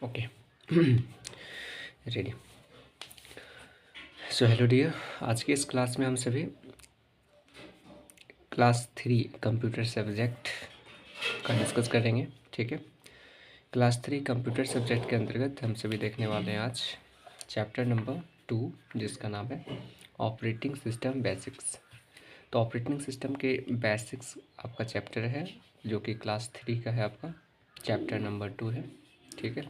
Okay. Ready. So hello dear, आज की इस क्लास में हम सभी क्लास 3 कंप्यूटर सब्जेक्ट का डिस्कस करेंगे। ठीक है, क्लास 3 कंप्यूटर सब्जेक्ट के अंतर्गत हम सभी देखने वाले हैं आज चैप्टर नंबर 2, जिसका नाम है ऑपरेटिंग सिस्टम बेसिक्स। तो ऑपरेटिंग सिस्टम के बेसिक्स आपका चैप्टर है, जो कि क्लास 3 का है, आपका चैप्टर नंबर 2 है। ठीक है,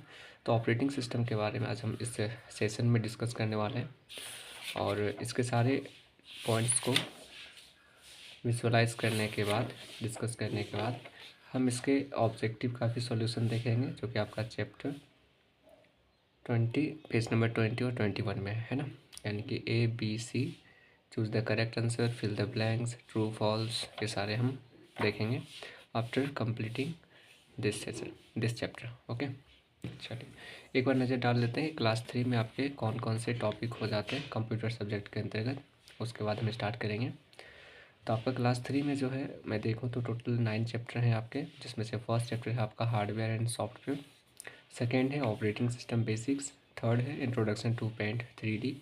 तो ऑपरेटिंग सिस्टम के बारे में आज हम इस सेशन में डिस्कस करने वाले हैं और इसके सारे पॉइंट्स को विजुअलाइज करने के बाद, डिस्कस करने के बाद हम इसके ऑब्जेक्टिव का भी सॉल्यूशन देखेंगे, जो कि आपका चैप्टर 20 पेज नंबर 20 और 21 में है ना। यानी कि ABC, choose the correct answer, fill the blanks, true false, ये सारे हम देखेंगे after completing this session, this chapter. Okay, चलिए एक बार नज़र डाल लेते हैं क्लास 3 में आपके कौन कौन से टॉपिक हो जाते हैं कंप्यूटर सब्जेक्ट के अंतर्गत। उसके बाद हम स्टार्ट करेंगे। तो आपका क्लास 3 में जो है, मैं देखूँ तो टोटल 9 चैप्टर हैं आपके, जिसमें से फर्स्ट चैप्टर है आपका हार्डवेयर एंड सॉफ्टवेयर, सेकेंड है ऑपरेटिंग सिस्टम बेसिक्स, थर्ड है introduction to paint 3D,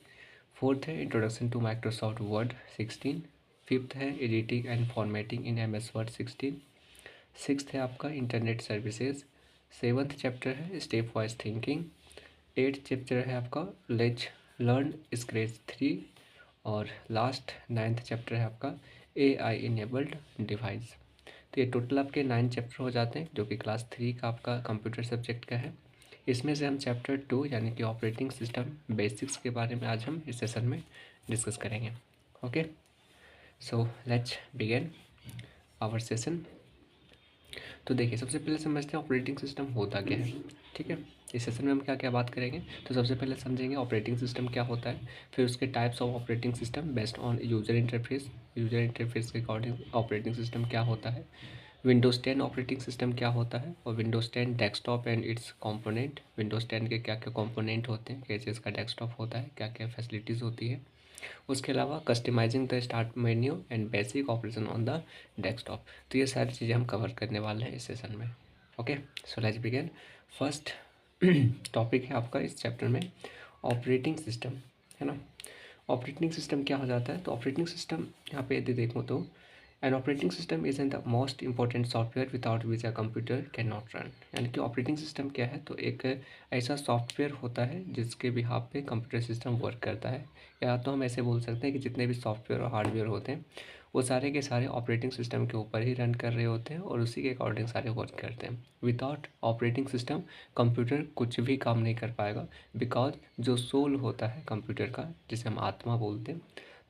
fourth है introduction to Microsoft Word 16, fifth है editing and formatting in MS word 16, sixth है आपका इंटरनेट सर्विसेज, सेवन्थ चैप्टर है step wise thinking, eighth chapter है आपका let's learn scratch 3, और last 9th chapter है आपका AI इनेबल्ड डिवाइस। तो ये टोटल आपके 9 चैप्टर हो जाते हैं, जो कि क्लास 3 का आपका कंप्यूटर सब्जेक्ट का है। इसमें से हम चैप्टर 2 यानी कि ऑपरेटिंग सिस्टम बेसिक्स के बारे में आज हम इस सेशन में डिस्कस करेंगे। Okay, so let's begin our session. तो देखिए, सबसे पहले समझते हैं ऑपरेटिंग सिस्टम होता क्या है। ठीक है, इस सेशन में हम क्या क्या बात करेंगे। तो सबसे पहले समझेंगे ऑपरेटिंग सिस्टम क्या होता है, फिर उसके types of operating system based on user interface, user interface के अकॉर्डिंग ऑपरेटिंग सिस्टम क्या होता है, विंडोज़ 10 ऑपरेटिंग सिस्टम क्या होता है, और Windows 10 desktop and it's component, Windows 10 के क्या क्या कंपोनेंट होते हैं, कैसे इसका डेस्कटॉप होता है, क्या क्या फैसिलिटीज़ होती है। उसके अलावा customising the start menu and basic operation on the desktop. तो ये सारी चीज़ें हम कवर करने वाले हैं इस सेशन में। Okay, so let's begin. First topic है आपका इस चैप्टर में ऑपरेटिंग सिस्टम, है ना। ऑपरेटिंग सिस्टम क्या हो जाता है, तो ऑपरेटिंग सिस्टम यहाँ पे यदि देखूँ तो an operating system is an the most important software without which a computer can not run. यानी कि ऑपरेटिंग सिस्टम क्या है, तो एक ऐसा सॉफ्टवेयर होता है जिसके बिहाफ पे कंप्यूटर सिस्टम वर्क करता है। या तो हम ऐसे बोल सकते हैं कि जितने भी सॉफ्टवेयर और हार्डवेयर होते हैं वो सारे के सारे ऑपरेटिंग सिस्टम के ऊपर ही रन कर रहे होते हैं और उसी के अकॉर्डिंग सारे वर्क करते हैं। विदाउट ऑपरेटिंग सिस्टम कंप्यूटर कुछ भी काम नहीं कर पाएगा, बिकॉज जो सोल होता है कंप्यूटर का, जिसे हम आत्मा बोलते हैं,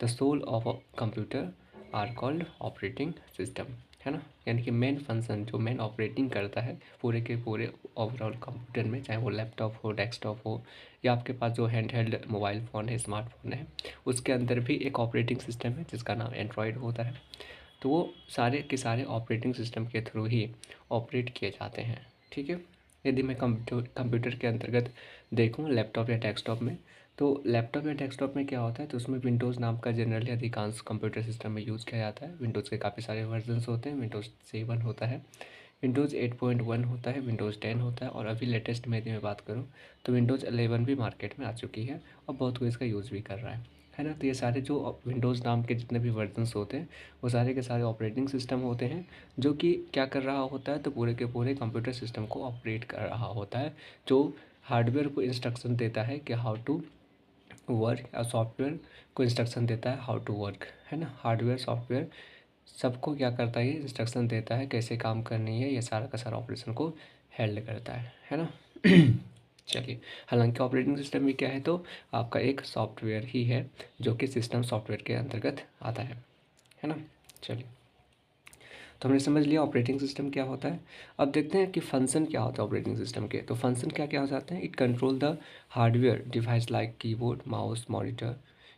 the soul of computer are called operating system, है ना। यानी कि मेन फंक्शन, जो मेन ऑपरेटिंग करता है पूरे के पूरे ओवरऑल कंप्यूटर में, चाहे वो लैपटॉप हो, डेस्कटॉप हो, या आपके पास जो हैंड हेल्ड मोबाइल फ़ोन है, स्मार्टफोन है, उसके अंदर भी एक ऑपरेटिंग सिस्टम है जिसका नाम एंड्रॉयड होता है। तो वो सारे के सारे ऑपरेटिंग सिस्टम के थ्रू ही ऑपरेट किए जाते हैं। ठीक है, यदि मैं कंप्यूटर के अंतर्गत देखूँ लैपटॉप या डेस्कटॉप में, तो लैपटॉप या डेस्कटॉप में क्या होता है, तो उसमें विंडोज़ नाम का जनरली अधिकांश कंप्यूटर सिस्टम में यूज़ किया जाता है। विंडोज़ के काफ़ी सारे वर्जन्स होते हैं, विंडोज़ 7 होता है, विंडोज़ 8.1 होता है, विंडोज़ 10 होता है, और अभी लेटेस्ट में यदि मैं बात करूँ तो विंडोज़ 11 भी मार्केट में आ चुकी है और बहुत कोई इसका यूज़ भी कर रहा है ना। तो ये सारे जो विंडोज़ नाम के जितने भी वर्जन्स होते हैं वो सारे के सारे ऑपरेटिंग सिस्टम होते हैं, जो कि क्या कर रहा होता है, तो पूरे के पूरे कंप्यूटर सिस्टम को ऑपरेट कर रहा होता है। जो हार्डवेयर को इंस्ट्रक्शन देता है कि हाउ टू वर्क, या सॉफ्टवेयर को इंस्ट्रक्शन देता है हाउ टू वर्क, है ना। हार्डवेयर सॉफ्टवेयर सबको क्या करता है, ये इंस्ट्रक्शन देता है कैसे काम करनी है, ये सारा का सारा ऑपरेशन को हैंडल करता है ना। चलिए, हालांकि ऑपरेटिंग सिस्टम भी क्या है, तो आपका एक सॉफ्टवेयर ही है जो कि सिस्टम सॉफ्टवेयर के अंतर्गत आता है ना। चलिए, तो हमने समझ लिया ऑपरेटिंग सिस्टम क्या होता है। अब देखते हैं कि फंक्शन क्या होता है ऑपरेटिंग सिस्टम के। तो फंक्शन क्या क्या हो जाते हैं, it control the hardware device like keyboard, mouse, monitor,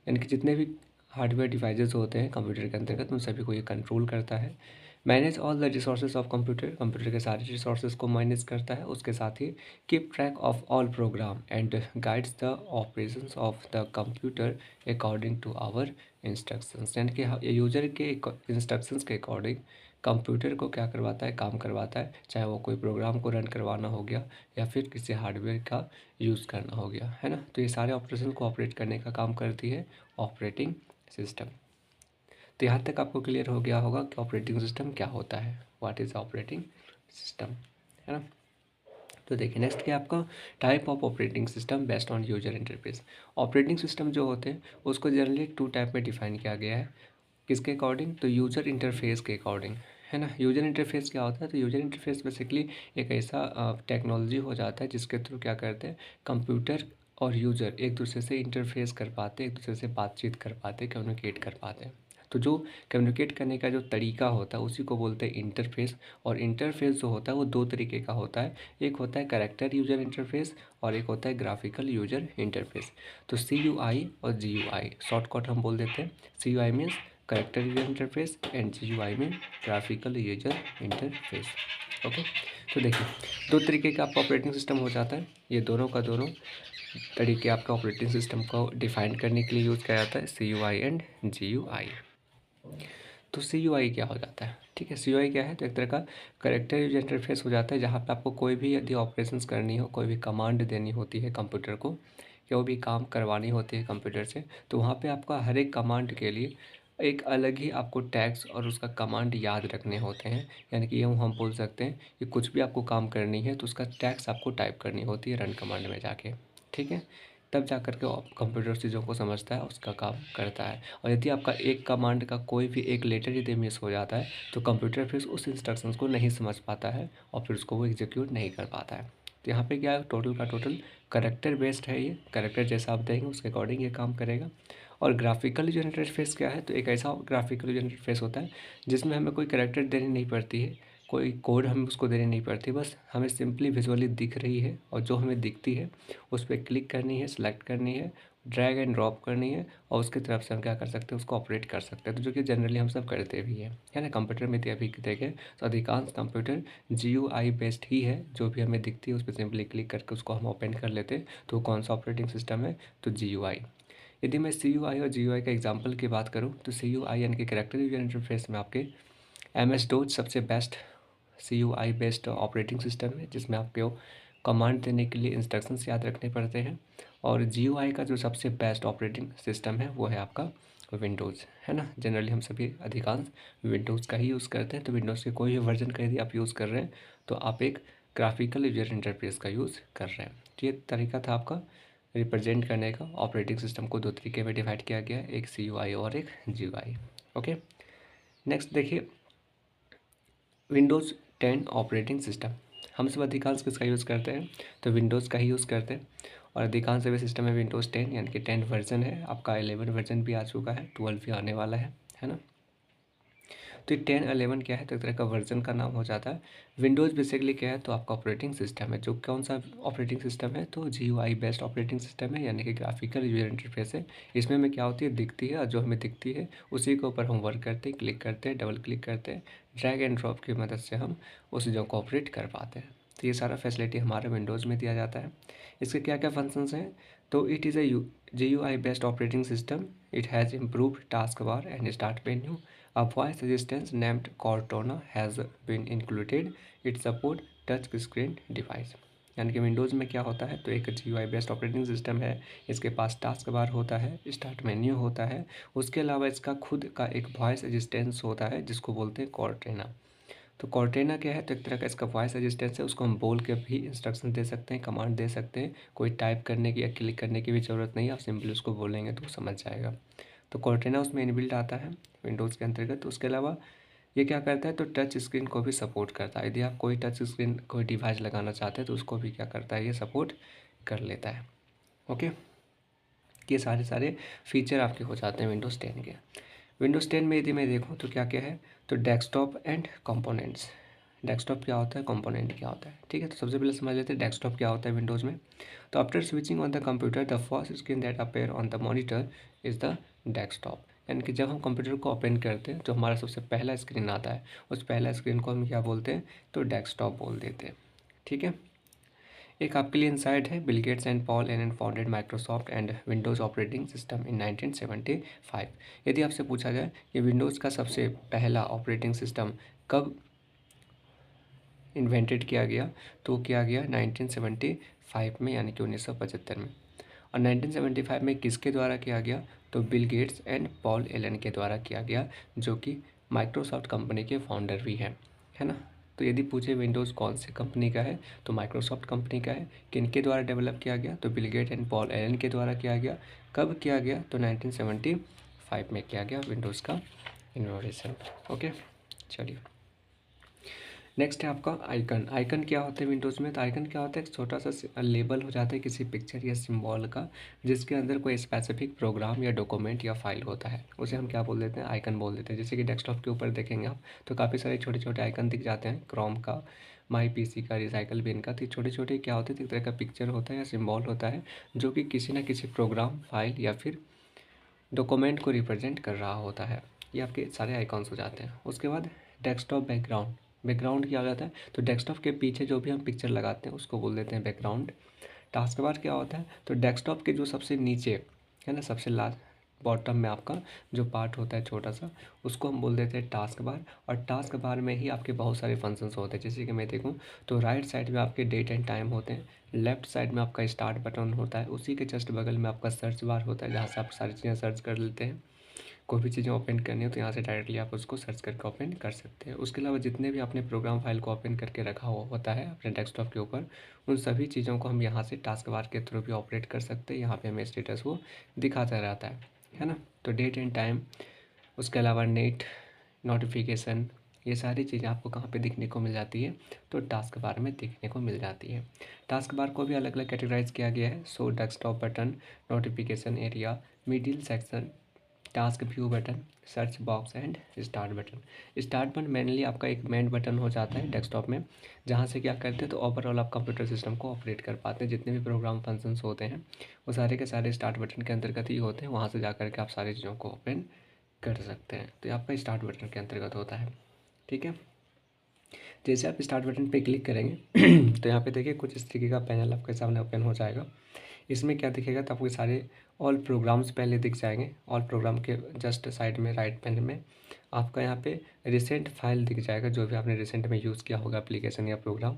यानी कि जितने भी हार्डवेयर डिवाइसेस होते हैं कंप्यूटर के अंतर्गत उन सभी को ये कंट्रोल करता है। Manage all the resources of computer, computer के सारे रिसोर्सेज को मैनेज करता है। उसके साथ ही keep track of all program and guides the operations of the computer according to our instructions, यानी कि यूजर के इंस्ट्रक्शंस के अकॉर्डिंग कंप्यूटर को क्या करवाता है, काम करवाता है, चाहे वो कोई प्रोग्राम को रन करवाना हो गया या फिर किसी हार्डवेयर का यूज़ करना हो गया, है ना। तो ये सारे ऑपरेशन को ऑपरेट करने का काम करती है ऑपरेटिंग सिस्टम। तो यहाँ तक आपको क्लियर हो गया होगा कि ऑपरेटिंग सिस्टम क्या होता है, व्हाट इज़ ऑपरेटिंग सिस्टम, है ना। तो देखिए नेक्स्ट क्या आपका type of operating system based on user interface. Operating system जो होते हैं उसको जनरली 2 टाइप में डिफाइन किया गया है। किसके अकॉर्डिंग, तो यूजर इंटरफेस के अकॉर्डिंग, है ना। यूजर इंटरफेस क्या होता है, तो यूजर इंटरफेस बेसिकली एक ऐसा टेक्नोलॉजी हो जाता है जिसके थ्रू क्या करते हैं, कंप्यूटर और यूज़र एक दूसरे से इंटरफेस कर पाते, एक दूसरे से बातचीत कर पाते, कम्युनिकेट कर पाते हैं। तो जो कम्युनिकेट करने का जो तरीका होता है उसी को बोलते हैं इंटरफेस। और इंटरफेस जो होता है वो 2 तरीके का होता है, एक होता है कैरेक्टर यूजर इंटरफेस और एक होता है ग्राफिकल यूजर इंटरफेस। तो CUI और GUI शॉर्टकट हम बोल देते हैं। CUI means character user interface and GUI mean graphical user interface. Okay, तो देखिए 2 तरीके का आपका ऑपरेटिंग सिस्टम हो जाता है। ये दोनों का दोनों तरीके आपका ऑपरेटिंग सिस्टम को डिफाइन करने के लिए यूज़ किया जाता है, CUI एंड GUI। तो CUI क्या हो जाता है, ठीक है। CUI क्या है, तो एक तरह का कैरेक्टर यूजर इंटरफेस हो जाता है जहाँ पे आपको कोई भी यदि ऑपरेशंस करनी हो, कोई भी कमांड देनी होती है कंप्यूटर को, या वो भी काम करवानी होती है कंप्यूटर से, तो वहाँ पे आपका हर एक कमांड के लिए एक अलग ही आपको टैग्स और उसका कमांड याद रखने होते हैं। यानी कि यूँ हम बोल सकते हैं कि कुछ भी आपको काम करनी है तो उसका टैग्स आपको टाइप करनी होती है रन कमांड में जाके, ठीक है। तब जा कर के कंप्यूटर चीज़ों को समझता है, उसका काम करता है। और यदि आपका एक कमांड का कोई भी एक लेटर यदि मिस हो जाता है तो कंप्यूटर फिर उस इंस्ट्रक्शंस को नहीं समझ पाता है और फिर उसको वो एग्जीक्यूट नहीं कर पाता है। तो यहाँ पे क्या है, टोटल का टोटल करेक्टर बेस्ड है। ये करेक्टर जैसा आप देंगे उसके अकॉर्डिंग ये काम करेगा। और ग्राफिकल यूजर इंटरफेस क्या है, तो एक ऐसा ग्राफिकल यूजर इंटरफेस होता है जिसमें हमें कोई करेक्टर देनी नहीं पड़ती है, कोई कोड हमें उसको देनी नहीं पड़ती, बस हमें सिंपली विजुअली दिख रही है और जो हमें दिखती है उस पर क्लिक करनी है, सेलेक्ट करनी है, ड्रैग एंड ड्रॉप करनी है और उसकी तरफ से हम क्या कर सकते हैं, उसको ऑपरेट कर सकते हैं। तो जो कि जनरली हम सब करते भी हैं, है ना। कंप्यूटर में अभी देखें तो अधिकांश कंप्यूटर GUI बेस्ड ही है, जो भी हमें दिखती है उस पर सिंपली क्लिक करके उसको हम ओपन कर लेते हैं। तो कौन सा ऑपरेटिंग सिस्टम है, तो GUI। यदि मैं CUI और GUI का एग्जाम्पल की बात करूँ तो CUI यानी कि कैरेक्टर यूजर इंटरफेस में आपके MS-DOS सबसे best CUI based operating system है, जिसमें आपको कमांड देने के लिए इंस्ट्रक्शंस याद रखने पड़ते हैं। और GUI का जो सबसे बेस्ट ऑपरेटिंग सिस्टम है वो है आपका विंडोज़, है ना। जनरली हम सभी अधिकांश विंडोज़ का ही यूज़ करते हैं। तो विंडोज़ के कोई भी वर्जन का यदि आप यूज़ कर रहे हैं तो आप एक ग्राफिकल यूजर इंटरफेस का यूज़ कर रहे हैं। तो ये तरीका था आपका रिप्रेजेंट करने का। ऑपरेटिंग सिस्टम को 2 तरीके में डिवाइड किया गया है, एक CUI और एक GUI। ओके, नेक्स्ट देखिए विंडोज़ 10 ऑपरेटिंग सिस्टम। हम सब अधिकांश किसका यूज़ करते हैं, तो विंडोज़ का ही यूज़ करते हैं। और अधिकांश सभी सिस्टम में विंडोज़ 10 यानी कि 10 वर्जन है। आपका 11 वर्जन भी आ चुका है, 12 भी आने वाला है ना। तो ये 10 11 क्या है, तो एक तरह का वर्जन का नाम हो जाता है। विंडोज़ बेसिकली क्या है, तो आपका ऑपरेटिंग सिस्टम है। जो कौन सा ऑपरेटिंग सिस्टम है, तो GUI बेस्ड ऑपरेटिंग सिस्टम है, यानी कि ग्राफिकल यूजर इंटरफेस है। इसमें हमें क्या होती है, दिखती है और जो हमें दिखती है उसी के ऊपर हम वर्क करते हैं, क्लिक करते हैं, डबल क्लिक करते हैं, ड्रैग एंड ड्रॉप की मदद से हम उस चीज़ों को ऑपरेट कर पाते हैं। तो ये सारा फैसिलिटी हमारे विंडोज़ में दिया जाता है। इसके क्या क्या फंक्शंस हैं, तो it is GUI based operating system. It has improved task bar and start menu. A voice assistant named Cortana has been included. It support touch screen device. यानी कि विंडोज़ में क्या होता है, तो एक GUI बेस्ड ऑपरेटिंग सिस्टम है। इसके पास टास्क बार होता है, स्टार्ट मेन्यू होता है। उसके अलावा इसका खुद का एक वॉइस असिस्टेंस होता है जिसको बोलते हैं कॉर्टेना। तो कॉर्टेना क्या है, तो एक तरह का इसका वॉइस असिस्टेंस है। उसको हम बोल के भी इंस्ट्रक्शन दे सकते हैं, कमांड दे सकते हैं। कोई टाइप करने की या क्लिक करने की भी ज़रूरत नहीं है, आप सिंपली उसको बोलेंगे तो वो समझ जाएगा। तो कॉर्टेना उसमें इनबिल्ट आता है विंडोज़ के अंतर्गत। उसके अलावा ये क्या करता है, तो टच स्क्रीन को भी सपोर्ट करता है। यदि आप कोई टच स्क्रीन कोई डिवाइस लगाना चाहते हैं तो उसको भी क्या करता है, ये सपोर्ट कर लेता है। ओके, ये सारे फीचर आपके हो जाते हैं विंडोज़ 10 के। विंडोज़ 10 में यदि मैं देखूँ तो क्या क्या है, तो डेस्कटॉप एंड कंपोनेंट्स। डेस्कटॉप क्या होता है, कंपोनेंट क्या होता है, ठीक है। तो सबसे पहले समझ लेते हैं डेस्कटॉप क्या होता है विंडोज़ में। तो after switching on the computer the first screen that appear on the monitor is the desktop. यानी कि जब हम कंप्यूटर को ओपन करते हैं तो हमारा सबसे पहला स्क्रीन आता है, उस पहला स्क्रीन को हम क्या बोलते हैं, तो डेस्कटॉप बोल देते हैं, ठीक है। एक आपके लिए इंसाइट है, Bill Gates and Paul Elon founded Microsoft and Windows operating system in 1975। यदि आपसे पूछा जाए कि विंडोज़ का सबसे पहला ऑपरेटिंग सिस्टम कब इन्वेंटेड किया गया, तो किया गया 1975 में, यानी कि 1975 में। और 1975 में किसके द्वारा किया गया, तो Bill Gates and Paul Allen के द्वारा किया गया, जो कि माइक्रोसॉफ्ट कंपनी के फाउंडर भी हैं, है ना। तो यदि पूछे विंडोज़ कौन सी कंपनी का है, तो माइक्रोसॉफ्ट कंपनी का है। किनके द्वारा डेवलप किया गया, तो Bill Gate and Paul Allen के द्वारा किया गया। कब किया गया, तो 1975 में किया गया विंडोज़ का इनोवेशन। ओके, चलिए नेक्स्ट है आपका आइकन। आइकन क्या होता है विंडोज़ में, तो आइकन क्या होता है, एक छोटा सा लेबल हो जाता है किसी पिक्चर या सिंबल का, जिसके अंदर कोई स्पेसिफिक प्रोग्राम या डॉक्यूमेंट या फाइल होता है, उसे हम क्या बोल देते हैं, आइकन बोल देते हैं। जैसे कि डेस्कटॉप के ऊपर देखेंगे आप, तो काफ़ी सारे छोटे छोटे आइकन दिख जाते हैं, क्रोम का, माई पीसी का, रिसाइकल बिन का। तो छोटे छोटे क्या होते हैं, एक तरह का पिक्चर होता है या सिम्बॉल होता है, जो कि किसी न किसी प्रोग्राम, फाइल या फिर डॉक्यूमेंट को रिप्रेजेंट कर रहा होता है। ये आपके सारे आइकॉन्स हो जाते हैं। उसके बाद डेस्कटॉप बैकग्राउंड। बैकग्राउंड क्या हो जाता है, तो डेस्कटॉप के पीछे जो भी हम पिक्चर लगाते हैं उसको बोल देते हैं बैकग्राउंड। टास्क बार क्या होता है, तो डेस्कटॉप के जो सबसे नीचे है ना, सबसे लास्ट बॉटम में आपका जो पार्ट होता है छोटा सा, उसको हम बोल देते हैं टास्क बार। और टास्क बार में ही आपके बहुत सारे फंक्शंस होते हैं। जैसे कि मैं देखूँ तो राइट साइड में आपके डेट एंड टाइम होते हैं, लेफ्ट साइड में आपका स्टार्ट बटन होता है, उसी के जस्ट बगल में आपका सर्च बार होता है, जहाँ से आप सारी चीज़ें सर्च कर लेते हैं। कोई भी चीज़ें ओपन करनी हो तो यहाँ से डायरेक्टली आप उसको सर्च करके ओपन कर सकते हैं। उसके अलावा जितने भी आपने प्रोग्राम फाइल को ओपन करके रखा हुआ होता है अपने डेस्कटॉप के ऊपर, उन सभी चीज़ों को हम यहाँ से टास्क बार के थ्रू भी ऑपरेट कर सकते हैं। यहाँ पे हमें स्टेटस वो दिखाता रहता है ना। तो डेट एंड टाइम, उसके अलावा नेट, नोटिफिकेशन, ये सारी चीज़ें आपको कहाँ पे दिखने को मिल जाती है, तो टास्क बार में दिखने को मिल जाती है। टास्क बार को भी अलग अलग कैटेगराइज किया गया है। सो desktop button, notification area, middle section, task view button, search box and start button. Start button mainly आपका एक मेन बटन हो जाता है डेस्कटॉप में, जहाँ से क्या करते हैं, तो ओवरऑल आप कंप्यूटर सिस्टम को ऑपरेट कर पाते हैं। जितने भी प्रोग्राम फंक्शंस होते हैं वो सारे के सारे स्टार्ट बटन के अंतर्गत ही होते हैं। वहाँ से जा के आप सारी चीज़ों को ओपन कर सकते हैं। तो ये आपका स्टार्ट बटन के अंतर्गत होता है, ठीक है। जैसे आप स्टार्ट बटन पे क्लिक करेंगे तो यहाँ पे देखिए कुछ इस तरीके का पैनल आपके सामने ओपन हो जाएगा। इसमें क्या दिखेगा, तो आपको सारे ऑल प्रोग्राम्स पहले दिख जाएंगे। ऑल प्रोग्राम के जस्ट साइड में राइट पैनल में आपका यहाँ पे रिसेंट फाइल दिख जाएगा, जो भी आपने रिसेंट में यूज़ किया होगा एप्लीकेशन या प्रोग्राम,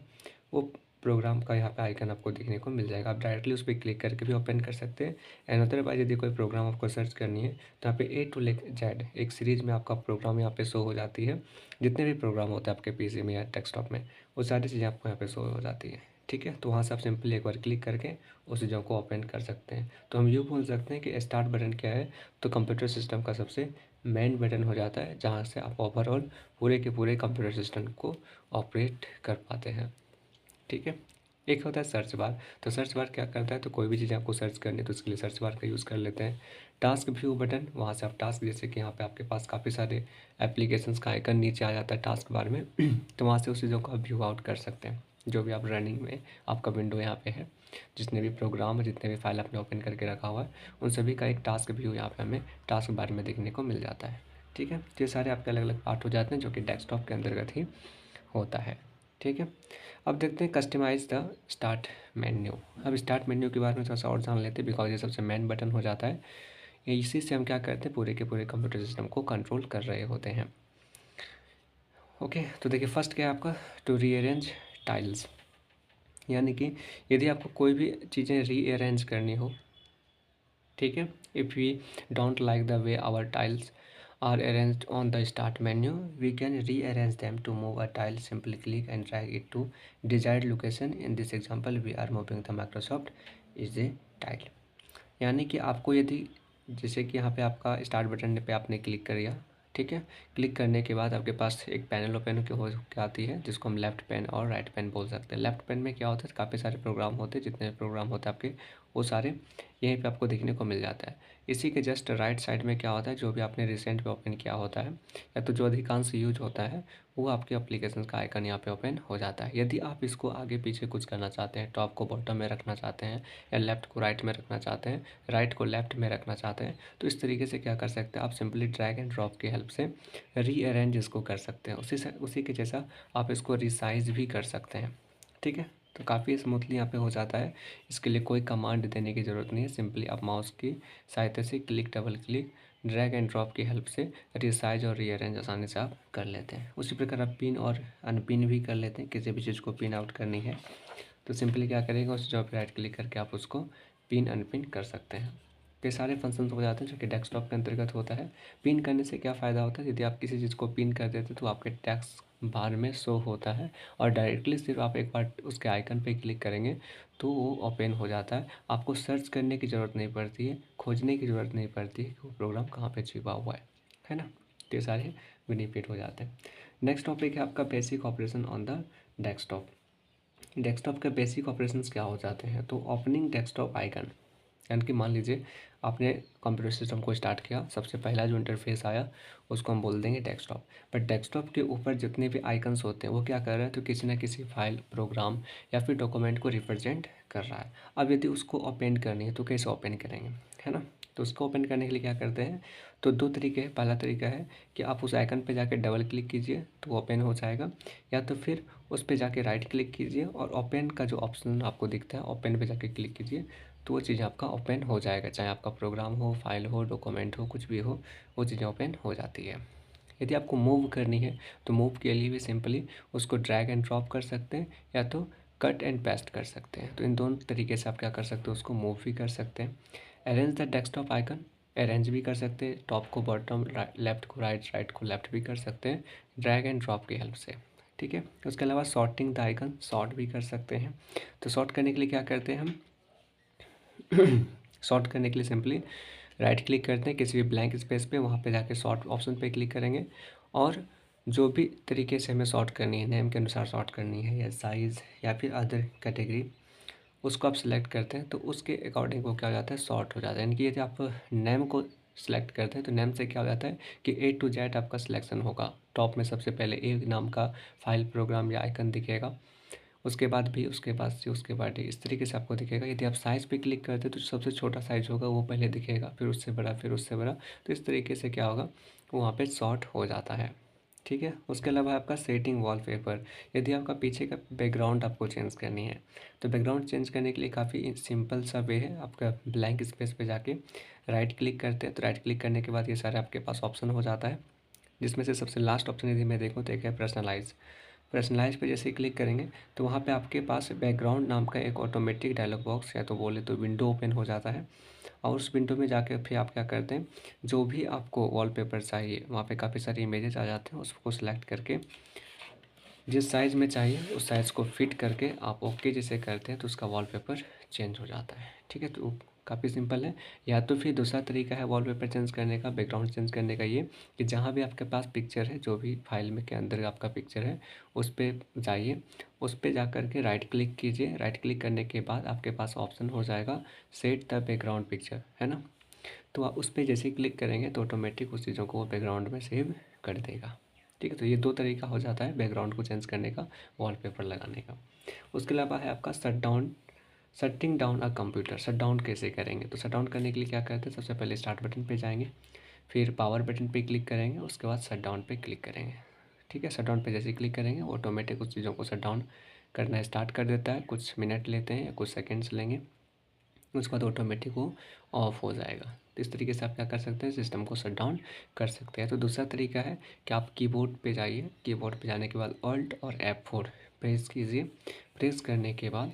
वो प्रोग्राम का यहाँ पे आइकन आपको दिखने को मिल जाएगा। आप डायरेक्टली उस पर क्लिक करके भी ओपन कर सकते हैं। एंड अदरवाइज यदि कोई प्रोग्राम आपको सर्च करनी है, तो यहाँ पे ए टू जेड एक सीरीज़ में आपका प्रोग्राम यहाँ पे शो हो जाती है। जितने भी प्रोग्राम होते हैं आपके पीसी में या डेस्कटॉप में, वो सारी चीज़ें आपको यहाँ पे शो हो जाती है, ठीक है। तो वहाँ से आप सिंपली एक बार क्लिक करके उस चीज़ों को ओपन कर सकते हैं। तो हम यूँ बोल सकते हैं कि स्टार्ट बटन क्या है, तो कंप्यूटर सिस्टम का सबसे मेन बटन हो जाता है, जहाँ से आप ओवरऑल पूरे के पूरे कंप्यूटर सिस्टम को ऑपरेट कर पाते हैं, ठीक है। एक होता है सर्च बार। तो सर्च बार क्या करता है, तो कोई भी चीज़ आपको सर्च करनी है तो उसके लिए सर्च बार का यूज़ कर लेते हैं। टास्क व्यू बटन, वहाँ से आप टास्क, जैसे कि यहाँ पे आपके पास काफ़ी सारे एप्लीकेशंस का आइकन नीचे आ जाता है टास्क बार में तो वहाँ से उस चीज़ों को आप व्यू आउट कर सकते हैं। जो भी आप रनिंग में आपका विंडो यहाँ पे है, जितने भी प्रोग्राम है, जितने भी फाइल आपने ओपन करके रखा हुआ है, उन सभी का एक टास्क व्यू यहाँ पे हमें टास्क बार में देखने को मिल जाता है, ठीक है। तो ये सारे आपके अलग अलग पार्ट हो जाते हैं, जो कि डेस्कटॉप के अंतर्गत ही होता है, ठीक है। अब देखते हैं कस्टमाइज़ द स्टार्ट मेन्यू। अब स्टार्ट मेन्यू के बारे में थोड़ा सा और जान लेते हैं, बिकॉज ये सबसे मेन बटन हो जाता है। इसी से हम क्या करते हैं, पूरे के पूरे कंप्यूटर सिस्टम को कंट्रोल कर रहे होते हैं। ओके, तो देखिए फर्स्ट क्या है आपका, टू रीअरेंज टाइल्स, यानी कि यदि आपको कोई भी चीज़ें रीअरेंज करनी हो, ठीक है, if we don't like the way our tiles are arranged on the start menu, we can rearrange them. To move a tile, simply click and drag it to desired location. In this example we are moving the Microsoft is a tile। यानी कि आपको यदि, जैसे कि यहाँ पे आपका start button पे आपने क्लिक कर दिया, ठीक है। क्लिक करने के बाद आपके पास एक पैनल ओपन हो के आती है, जिसको हम लेफ्ट पैन और राइट पैन बोल सकते हैं। लेफ्ट पैन में क्या होता है, काफ़ी सारे प्रोग्राम होते हैं, जितने प्रोग्राम होते हैं आपके, वो सारे यहीं पे आपको देखने को मिल जाता है। इसी के जस्ट राइट साइड में क्या होता है, जो भी आपने रिसेंट पे ओपन किया होता है, या तो जो अधिकांश यूज होता है, वो आपके एप्लीकेशन का आइकन यहाँ पे ओपन हो जाता है। यदि आप इसको आगे पीछे कुछ करना चाहते हैं, टॉप को बॉटम में रखना चाहते हैं, या लेफ़्ट को राइट में रखना चाहते हैं, राइट को लेफ़्ट में रखना चाहते हैं, तो इस तरीके से क्या कर सकते हैं, आप सिंपली ड्रैग एंड ड्रॉप की हेल्प से रीअरेंज इसको कर सकते हैं। उसी के जैसा आप इसको रिसाइज भी कर सकते हैं, ठीक है। तो काफ़ी स्मूथली यहाँ पे हो जाता है। इसके लिए कोई कमांड देने की ज़रूरत नहीं है, सिंपली आप माउस की सहायता से click, double click drag and drop की हेल्प से रिसाइज और रीअरेंज आसानी से आप कर लेते हैं। उसी प्रकार आप पिन और अनपिन भी कर लेते हैं। किसी भी चीज़ को पिन आउट करनी है तो सिंपली क्या करेगा, उस जॉब पर राइट क्लिक करके आप उसको पिन अनपिन कर सकते हैं। तो ये सारे फंक्शंस हो जाते हैं जो कि डेस्कटॉप के अंतर्गत होता है। पिन करने से क्या फ़ायदा होता है, यदि आप किसी चीज़ को पिन कर देते हैं तो आपके टैक्स बार में शो होता है और डायरेक्टली सिर्फ आप एक बार उसके आइकन पे क्लिक करेंगे तो वो ओपन हो जाता है। आपको सर्च करने की ज़रूरत नहीं पड़ती है, खोजने की ज़रूरत नहीं पड़ती है कि वो प्रोग्राम कहाँ पे छिपा हुआ है ना। तो ये सारे बेनिफिट हो जाते हैं। नेक्स्ट टॉपिक है आपका basic operation on the desktop. Desktop के बेसिक ऑपरेशंस क्या हो जाते हैं, तो ओपनिंग डेस्कटॉप आइकन, यानी कि मान लीजिए आपने कंप्यूटर सिस्टम को स्टार्ट किया, सबसे पहला जो इंटरफेस आया उसको हम बोल देंगे डेस्कटॉप। बट डेस्कटॉप के ऊपर जितने भी आइकन्स होते हैं वो क्या कर रहे हैं, तो किसी न किसी फाइल, प्रोग्राम या फिर डॉक्यूमेंट को रिप्रेजेंट कर रहा है। अब यदि उसको ओपन करनी है तो कैसे ओपन करेंगे, है ना। तो उसको ओपन करने के लिए क्या करते हैं, तो दो तरीके हैं। पहला तरीका है कि आप उस आइकन पे जाके डबल क्लिक कीजिए तो ओपन हो जाएगा, या तो फिर उस पे जाके राइट क्लिक कीजिए और ओपन का जो ऑप्शन आपको दिखता है ओपन पे जाके क्लिक कीजिए तो वो चीज़ आपका ओपन हो जाएगा। चाहे आपका प्रोग्राम हो, फाइल हो, डॉक्यूमेंट हो, कुछ भी हो, वो चीज़ें ओपन हो जाती है। यदि आपको मूव करनी है तो मूव के लिए भी सिंपली उसको ड्रैग एंड ड्रॉप कर सकते हैं या तो कट एंड पेस्ट कर सकते हैं। तो इन दोनों तरीके से आप क्या कर सकते हो, उसको मूव भी कर सकते हैं। Arrange the desktop icon, arrange भी कर सकते हैं, टॉप को बॉटम, लेफ्ट को राइट, राइट को लेफ्ट भी कर सकते हैं ड्रैग एंड ड्रॉप की हेल्प से। ठीक है, उसके अलावा सॉर्टिंग द आइकन, सॉर्ट भी कर सकते हैं। तो सॉर्ट करने के लिए क्या करते हैं हम, सॉर्ट करने के लिए सिंपली राइट क्लिक करते हैं किसी भी ब्लैंक स्पेस पे, वहाँ पे जाके सॉर्ट ऑप्शन पे क्लिक करेंगे और जो भी तरीके से हमें सॉर्ट करनी है, नेम के अनुसार सॉर्ट करनी है या साइज़ या फिर अदर कैटेगरी, उसको आप सिलेक्ट करते हैं तो उसके अकॉर्डिंग वो क्या हो जाता है, सॉर्ट हो जाता है। यानी कि यदि आप नेम को सिलेक्ट करते हैं तो नेम से क्या हो जाता है कि ए टू जेड आपका सिलेक्शन होगा। टॉप में सबसे पहले ए नाम का फाइल, प्रोग्राम या आइकन दिखेगा, उसके बाद भी, उसके बाद सी, उसके बाद डी, इस तरीके से आपको दिखेगा। यदि आप साइज़ पे क्लिक करते हैं तो सबसे छोटा साइज़ होगा वो पहले दिखेगा, फिर उससे बड़ा, फिर उससे बड़ा। तो इस तरीके से क्या होगा, वहाँ पे सॉर्ट हो जाता है। ठीक है, उसके अलावा आपका सेटिंग वॉलपेपर, यदि आपका पीछे का बैकग्राउंड आपको चेंज करनी है तो बैकग्राउंड चेंज करने के लिए काफ़ी सिंपल सा वे है। आपका ब्लैंक स्पेस पे जाके राइट क्लिक करते हैं तो राइट क्लिक करने के बाद ये सारे आपके पास ऑप्शन हो जाता है, जिसमें से सबसे लास्ट ऑप्शन यदि मैं देखूँ तो एक है पर्सनलाइज। पर्सनलाइज पे जैसे ही क्लिक करेंगे तो वहाँ पे आपके पास बैकग्राउंड नाम का एक ऑटोमेटिक डायलॉग बॉक्स या तो बोले तो विंडो ओपन हो जाता है। और उस विंडो में जाके फिर आप क्या करते हैं, जो भी आपको वॉलपेपर चाहिए, वहाँ पे काफ़ी सारे इमेजेस आ जाते हैं, उसको सिलेक्ट करके जिस साइज़ में चाहिए उस साइज़ को फिट करके आप ओके जैसे करते हैं तो उसका वॉलपेपर चेंज हो जाता है। ठीक है, तो काफ़ी सिंपल है। या तो फिर दूसरा तरीका है वॉलपेपर चेंज करने का, बैकग्राउंड चेंज करने का, ये कि जहाँ भी आपके पास पिक्चर है, जो भी फाइल में के अंदर आपका पिक्चर है उस पर जाइए, उस पर जा कर के राइट क्लिक कीजिए। राइट क्लिक करने के बाद आपके पास ऑप्शन हो जाएगा सेट द बैकग्राउंड पिक्चर, है ना। तो आप उस पर जैसे ही क्लिक करेंगे तो ऑटोमेटिक उस चीज़ों को वो बैकग्राउंड में सेव कर देगा। ठीक है, तो ये दो तरीका हो जाता है बैकग्राउंड को चेंज करने का, वॉलपेपर लगाने का। उसके अलावा है आपका shutting down a computer. Shut down कैसे करेंगे, तो शट डाउन करने के लिए क्या करते हैं, सबसे पहले स्टार्ट बटन पे जाएंगे, फिर पावर बटन पे क्लिक करेंगे, उसके बाद शट डाउन पे क्लिक करेंगे। ठीक है, शट डाउन पे जैसे क्लिक करेंगे ऑटोमेटिक उस चीज़ों को शट डाउन करना स्टार्ट कर देता है। कुछ मिनट लेते हैं या कुछ सेकेंड्स लेंगे, उसके बाद ऑटोमेटिक वो ऑफ हो जाएगा। तो इस तरीके से आप क्या कर सकते हैं, सिस्टम को शट डाउन कर सकते हैं। तो दूसरा तरीका है कि आप कीबोर्ड पे जाइए, कीबोर्ड पे जाने के बाद ऑल्ट और F4 प्रेस कीजिए। प्रेस करने के बाद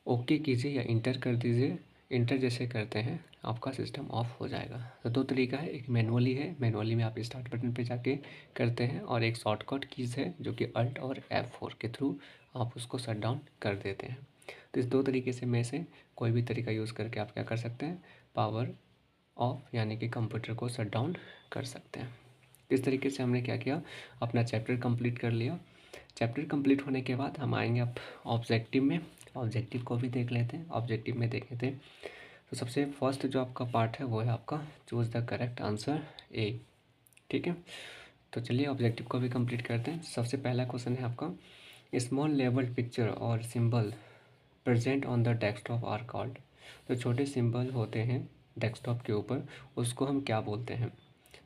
ओके कीजिए या इंटर कर दीजिए। इंटर जैसे करते हैं आपका सिस्टम ऑफ हो जाएगा। तो दो तरीका है, एक मैनुअली है, मैनुअली में आप स्टार्ट बटन पे जाके करते हैं, और एक शॉर्टकट कीज़ है जो कि अल्ट और F4 के थ्रू आप उसको शट डाउन कर देते हैं। तो इस दो तरीके से में से कोई भी तरीका यूज़ करके आप क्या कर सकते हैं, पावर ऑफ यानी कि कंप्यूटर को शट डाउन कर सकते हैं। इस तरीके से हमने क्या किया, अपना चैप्टर कंप्लीट कर लिया। चैप्टर कंप्लीट होने के बाद हम आएंगे अब ऑब्जेक्टिव में। ऑब्जेक्टिव को भी देख लेते हैं। ऑब्जेक्टिव में देखे थे तो सबसे फर्स्ट जो आपका पार्ट है वो है आपका choose the correct answer A. ठीक है, तो चलिए ऑब्जेक्टिव को भी कंप्लीट करते हैं। सबसे पहला क्वेश्चन है आपका, स्मॉल लेवल पिक्चर और symbol present on the desktop are called. जो छोटे सिंबल होते हैं डेस्कटॉप के ऊपर उसको हम क्या बोलते हैं,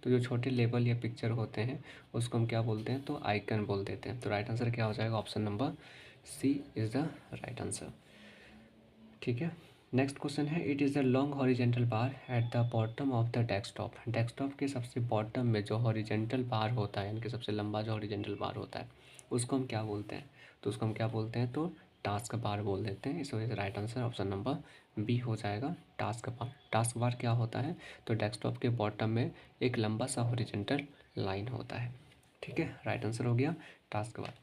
तो जो छोटे लेबल या पिक्चर होते हैं उसको हम क्या बोलते हैं, तो आइकन बोल देते हैं। तो राइट आंसर क्या हो जाएगा, option number C is the right answer. ठीक है, नेक्स्ट क्वेश्चन है, it is the long horizontal bar at the bottom of the desktop. Desktop के सबसे बॉटम में जो हॉरिजेंटल बार होता है, यानी कि सबसे लंबा जो हॉरिजेंटल बार होता है, उसको हम क्या बोलते हैं? तो उसको हम क्या बोलते हैं? तो टास्क बार बोल देते हैं। इस वजह से right answer option number B हो जाएगा, टास्क बार। टास्क बार क्या होता है? तो डेस्कटॉप के बॉटम में एक लंबा सा हॉरिजेंटल लाइन होता है। ठीक है, राइट आंसर हो गया टास्क बार।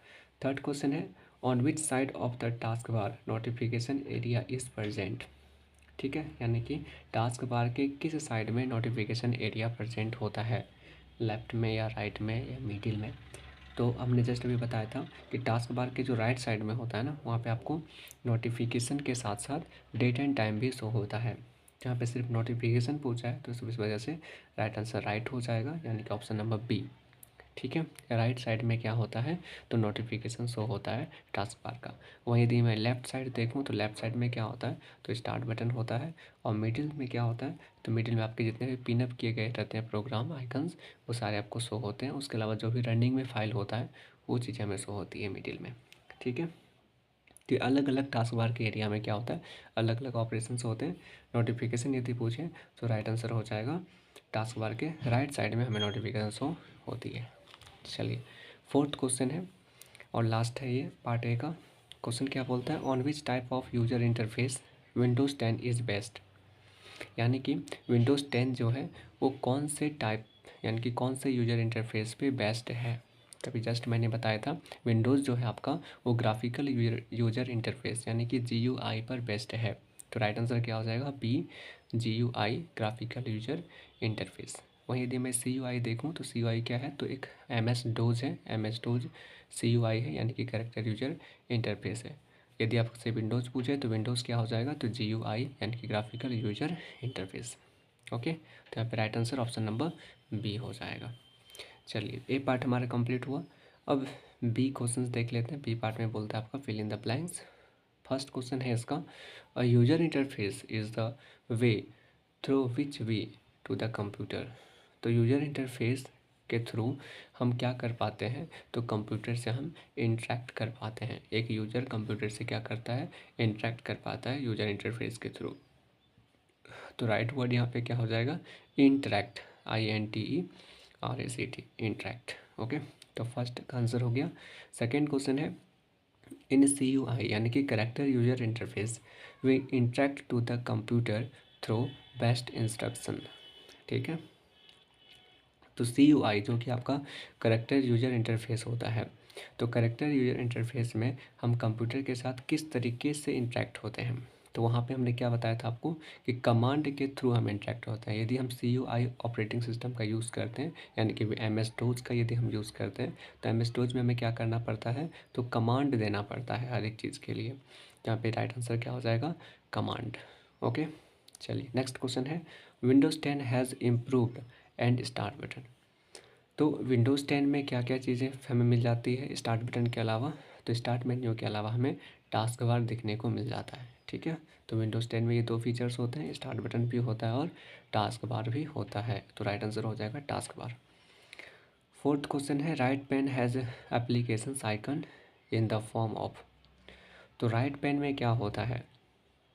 थर्ड क्वेश्चन है, on which side of the task bar notification area is present. ठीक है, यानी कि टास्क बार के किस साइड में नोटिफिकेशन एरिया प्रेजेंट होता है, लेफ्ट में या राइट में या मिडिल में? तो हमने जस्ट अभी बताया था कि टास्क बार के जो राइट साइड में होता है ना, वहाँ पे आपको नोटिफिकेशन के साथ साथ डेट एंड टाइम भी शो होता है। जहाँ पे सिर्फ नोटिफिकेशन पूछा है तो इस वजह से राइट आंसर राइट हो जाएगा, यानी कि ऑप्शन नंबर बी। ठीक है, राइट साइड में क्या होता है? तो नोटिफिकेशन शो होता है टास्क बार का। वहीं यदि मैं लेफ़्ट साइड देखूँ तो लेफ़्ट साइड में क्या होता है? तो स्टार्ट बटन होता है। और मिडिल में क्या होता है? तो मिडिल में आपके जितने भी पिनअप किए गए रहते हैं प्रोग्राम आइकन्स, वो सारे आपको शो होते हैं। उसके अलावा जो भी रनिंग में फाइल होता है वो चीज़ें हमें शो होती है मिडिल में। ठीक है, तो अलग अलग टास्क बार के एरिया में क्या होता है? अलग अलग ऑपरेशंस होते हैं। नोटिफिकेशन यदि पूछे तो राइट आंसर हो जाएगा टास्क बार के राइट साइड में हमें नोटिफिकेशन शो होती है। चलिए, फोर्थ क्वेश्चन है और लास्ट है ये पार्ट ए का। क्वेश्चन क्या बोलता है, on which type of user interface Windows 10 is best. यानी कि विंडोज़ 10 जो है वो कौन से टाइप, यानी कि कौन से यूजर इंटरफेस पे बेस्ट है। तभी जस्ट मैंने बताया था विंडोज़ जो है आपका वो ग्राफिकल यूजर इंटरफेस यानी कि GUI पर बेस्ट है। तो राइट आंसर क्या हो जाएगा? B, GUI graphical user interface. वहीं यदि मैं CUI देखूँ तो CUI क्या है? तो एक MS DOS है, MS DOS CUI है, यानी कि कैरेक्टर यूजर इंटरफेस है। यदि आपसे विंडोज़ पूछे तो विंडोज़ क्या हो जाएगा? तो GUI यानी कि ग्राफिकल यूजर इंटरफेस। ओके, तो यहाँ पे right answer option number B हो जाएगा। चलिए, ए पार्ट हमारा कंप्लीट हुआ। अब बी क्वेश्चंस देख लेते हैं। बी पार्ट में बोलता है आपका fill in the blanks. First question है इसका, a user interface is the way through which we to the computer. तो यूजर इंटरफेस के थ्रू हम क्या कर पाते हैं? तो कंप्यूटर से हम इंटरेक्ट कर पाते हैं। एक यूज़र कंप्यूटर से क्या करता है? इंटरेक्ट कर पाता है यूजर इंटरफेस के थ्रू। तो राइट वर्ड यहाँ पे क्या हो जाएगा? Interact, INTERACT, interact. ओके, तो फर्स्ट का आंसर हो गया। सेकेंड क्वेश्चन है, इन CUI यानी कि character user interface we interact to the computer through best instruction. ठीक है, तो CUI जो कि आपका करेक्टर यूजर इंटरफेस होता है, तो करेक्टर यूजर इंटरफेस में हम कंप्यूटर के साथ किस तरीके से इंटरेक्ट होते हैं? तो वहाँ पे हमने क्या बताया था आपको कि कमांड के थ्रू हम इंटरेक्ट होते हैं। यदि हम CUI ऑपरेटिंग सिस्टम का यूज़ करते हैं, यानी कि MS DOS का यदि हम यूज़ करते हैं, तो MS DOS में हमें क्या करना पड़ता है? तो कमांड देना पड़ता है हर एक चीज़ के लिए। यहाँ पे राइट आंसर क्या हो जाएगा? कमांड। ओके, चलिए नेक्स्ट क्वेश्चन है, Windows 10 has improved and start button. तो विंडोज़ 10 में क्या क्या चीज़ें हमें मिल जाती है स्टार्ट बटन के अलावा? तो स्टार्ट मेन्यू के अलावा हमें टास्क बार दिखने को मिल जाता है। ठीक है, तो विंडोज़ 10 में ये दो फीचर्स होते हैं, स्टार्ट बटन भी होता है और टास्क बार भी होता है। तो राइट आंसर हो जाएगा टास्क बार। फोर्थ क्वेश्चन है, right pane has application icon in the form of. तो राइट पेन में क्या होता है?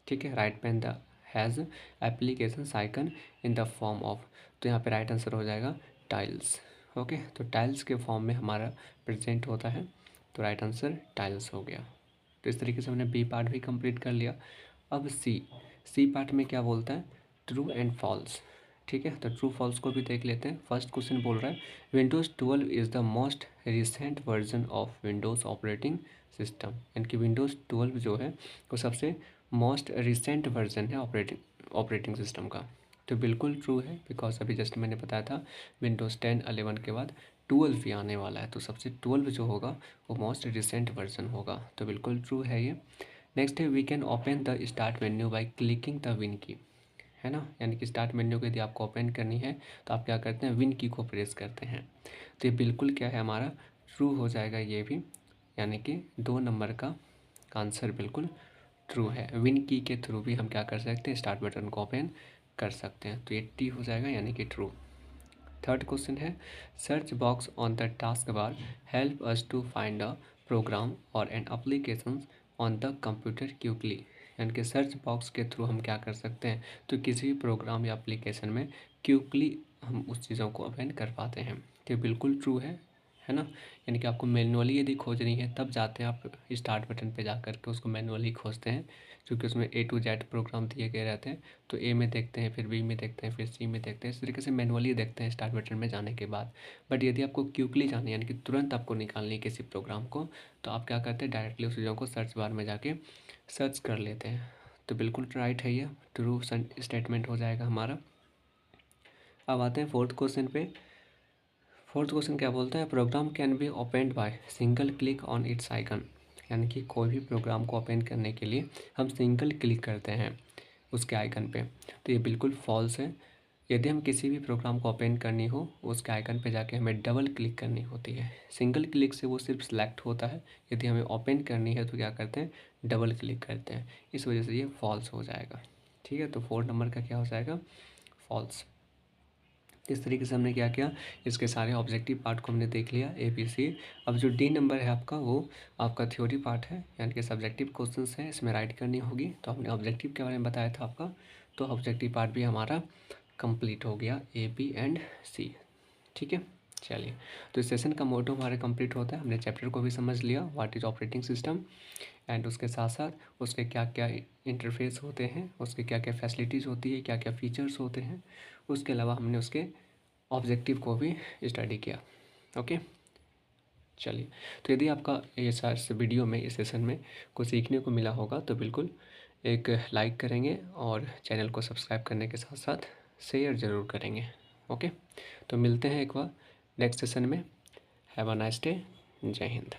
ठीक है, right pane the has application icon in the form of. तो यहाँ पे राइट आंसर हो जाएगा टाइल्स। ओके, तो टाइल्स के फॉर्म में हमारा प्रेजेंट होता है। तो राइट आंसर टाइल्स हो गया। तो इस तरीके से हमने बी पार्ट भी कंप्लीट कर लिया। अब सी पार्ट में क्या बोलता है? True and false. ठीक है, तो ट्रू फॉल्स को भी देख लेते हैं। फर्स्ट क्वेश्चन बोल रहा है, Windows 12 is the most recent version of Windows operating system. यानी कि विंडोज़ 12 जो है वो सबसे मोस्ट रिसेंट वर्जन है ऑपरेटिंग सिस्टम का। तो बिल्कुल ट्रू है, बिकॉज अभी जस्ट मैंने बताया था विंडोज़ 10 11 के बाद 12 भी आने वाला है, तो सबसे 12 जो होगा वो मोस्ट रिसेंट वर्जन होगा। तो बिल्कुल ट्रू है ये। नेक्स्ट है, we can open the start menu by clicking the win key. है ना, यानी कि स्टार्ट मेन्यू को यदि आपको ओपन करनी है तो आप क्या करते हैं? विन की को प्रेस करते हैं। तो ये बिल्कुल क्या है हमारा? ट्रू हो जाएगा ये भी, यानी कि 2 नंबर का आंसर बिल्कुल ट्रू है। विन की के थ्रू भी हम क्या कर सकते हैं? स्टार्ट बटन को ओपन कर सकते हैं। तो ये टी हो जाएगा, यानी कि ट्रू। थर्ड क्वेश्चन है, search box on the task bar help us to find a program और an application on the computer quickly. यानी कि सर्च बॉक्स के थ्रू हम क्या कर सकते हैं, तो किसी भी प्रोग्राम या एप्लीकेशन में क्विकली हम उस चीज़ों को ओपन कर पाते हैं। तो बिल्कुल ट्रू है ना। यानी कि आपको मैनुअली यदि खोजनी है तब जाते हैं आप स्टार्ट बटन पे जा कर के उसको मैनुअली खोजते हैं, क्योंकि उसमें A to Z प्रोग्राम दिए गए रहते हैं। तो ए में देखते हैं, फिर बी में देखते हैं, फिर सी में देखते हैं, इस तरीके से मैनुअली देखते हैं स्टार्ट बटन में जाने के बाद। बट यदि आपको क्विकली जाना है, यानी कि तुरंत आपको निकालनी है किसी प्रोग्राम को, तो आप क्या करते हैं, डायरेक्टली उस चीज़ों को सर्च बार में जाके सर्च कर लेते हैं। तो बिल्कुल राइट है, ये ट्रू स्टेटमेंट हो जाएगा हमारा। अब आते हैं फोर्थ क्वेश्चन पे। फोर्थ क्वेश्चन क्या बोलता है, program can be opened by single click on its icon. यानी कि कोई भी प्रोग्राम को ओपन करने के लिए हम सिंगल क्लिक करते हैं उसके आइकन पे। तो ये बिल्कुल फॉल्स है। यदि हम किसी भी प्रोग्राम को ओपन करनी हो, उसके आइकन पे जाके हमें डबल क्लिक करनी होती है। सिंगल क्लिक से वो सिर्फ सेलेक्ट होता है, यदि हमें ओपन करनी है तो क्या करते हैं, डबल क्लिक करते हैं। इस वजह से ये फॉल्स हो जाएगा। ठीक है, तो 4 नंबर का क्या हो जाएगा, फॉल्स। इस तरीके से हमने क्या किया, इसके सारे ऑब्जेक्टिव पार्ट को हमने देख लिया, ए बी सी। अब जो डी नंबर है आपका, वो आपका थ्योरी पार्ट है, यानी कि सब्जेक्टिव क्वेश्चंस हैं, इसमें राइट करनी होगी। तो हमने ऑब्जेक्टिव के बारे में बताया था आपका, तो ऑब्जेक्टिव पार्ट भी हमारा कंप्लीट हो गया, ए बी एंड सी। ठीक है, चलिए। तो इस सेशन का मोटो हमारे कंप्लीट होता है। हमने चैप्टर को भी समझ लिया, what is operating system, and उसके साथ साथ उसके क्या क्या इंटरफेस होते हैं, उसके क्या क्या फैसिलिटीज़ होती है, क्या क्या फीचर्स होते हैं। उसके अलावा हमने उसके ऑब्जेक्टिव को भी स्टडी किया। ओके, चलिए। तो यदि आपका ये इस वीडियो में, इस सेशन में कुछ सीखने को मिला होगा तो बिल्कुल एक लाइक करेंगे और चैनल को सब्सक्राइब करने के साथ साथ शेयर ज़रूर करेंगे। ओके, तो मिलते हैं एक बार नेक्स्ट सेशन में। Have a nice day. जय हिंद।